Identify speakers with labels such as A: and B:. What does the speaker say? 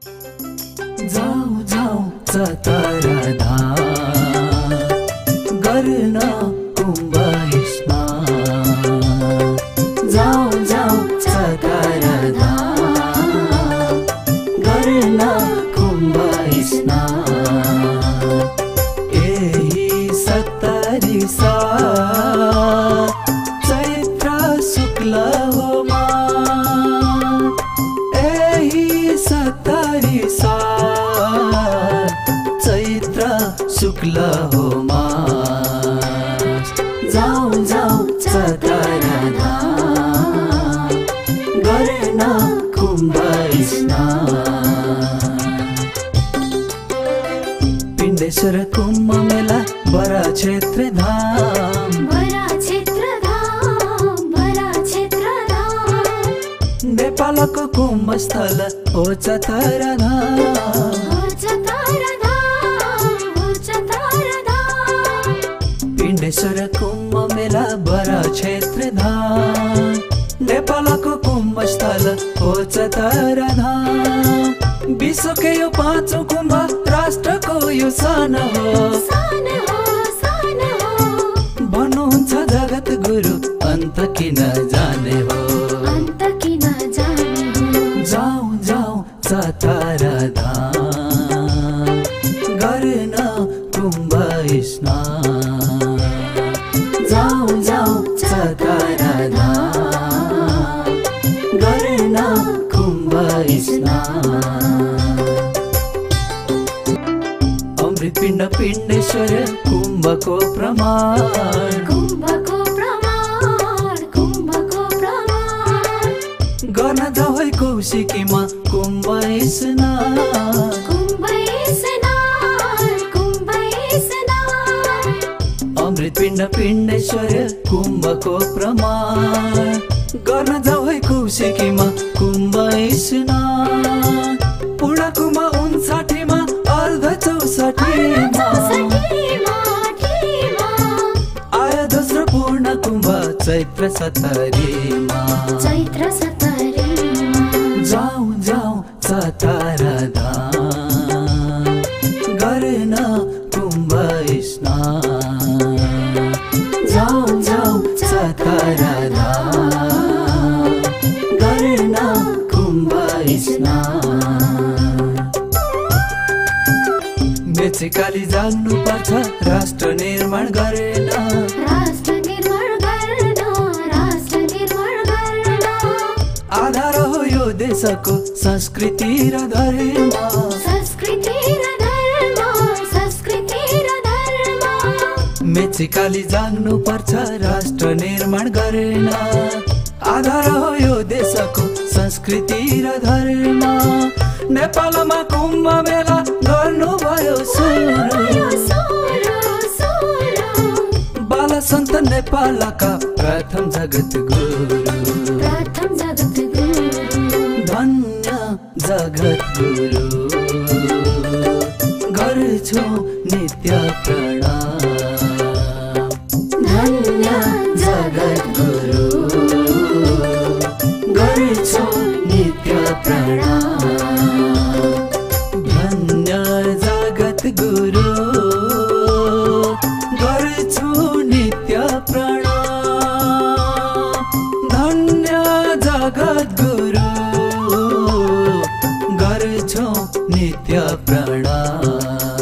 A: जाऊ जाऊ सातारा धाम गर्न कुम्भ स्नान। जाऊ जाऊ सातारा धाम गर्न कुम्भ स्नान। यही 70 साल चैत्र शुक्ल हो मास। यही 70 साल चैत्र शुक्ल हो मास। जाऊ जाऊ सातारा धाम गर्न कुम्भ स्नान। पिण्डेश्वर कुम्भ मेला बरा क्षेत्र धाम। नेपालको कुम्भ स्थल हो चतरा धाम। पिण्डेश्वर कुम्भ मेला बरा क्षेत्र धाम। नेपालको कुम्भ स्थल हो चतरा धाम। विश्वकै यो 5औं कुम्भ राष्ट्रको यो सान हो। भन्नुहुन्छ जगत गुरु अन्त किन जाने हो। जाऊ जाऊ सातारा धाम गर्न कुम्भ स्नान। जाऊ जाऊ सातारा धाम गर्न कुम्भ स्नान। अमृतपिण्ड पिण्डेश्वर कुम्भको प्रमाण। गर्न जाऊ है कौशिकीमा कुम्भ स्नान। अमृतपिण्ड पिण्डेश्वर कुम्भको प्रमाण। गर्न जाऊ है कौशिकीमा कुम्भ स्नान। पूर्णकुम्भ 59 मा अर्ध 64 मा। आयो दोस्रो पूर्ण कुम्भ चैत्र 70 मा। जाऊ जाऊ सातारा धाम गर्न कुम्भ स्नान। जाऊ जाऊ सातारा धाम गर्न कुम्भ स्नान। मेचेकाली जान्नु पर्छ राष्ट्र निर्माण गरेन। आधार हो यो देशको संस्कृति र धर्म। मेचेकाली जाग्नु पर्छ राष्ट्र निर्माण गरेन। आधार हो यो देशको संस्कृति र धर्म। नेपालमा कुम्भ मेला गर्नुभयो सुरु। बाल सन्त नेपालका प्रथम जगत गुरु। धन्य जगत गुरु गर्छु नित्य प्रणाम। धन्य जगत गुरु गर्छु नित्य प्रणाम। धन्य जगत गुरु गर्छु नित्य प्रणाम। धन्य जगत गुरु गर्छु नित्य प्रणाम।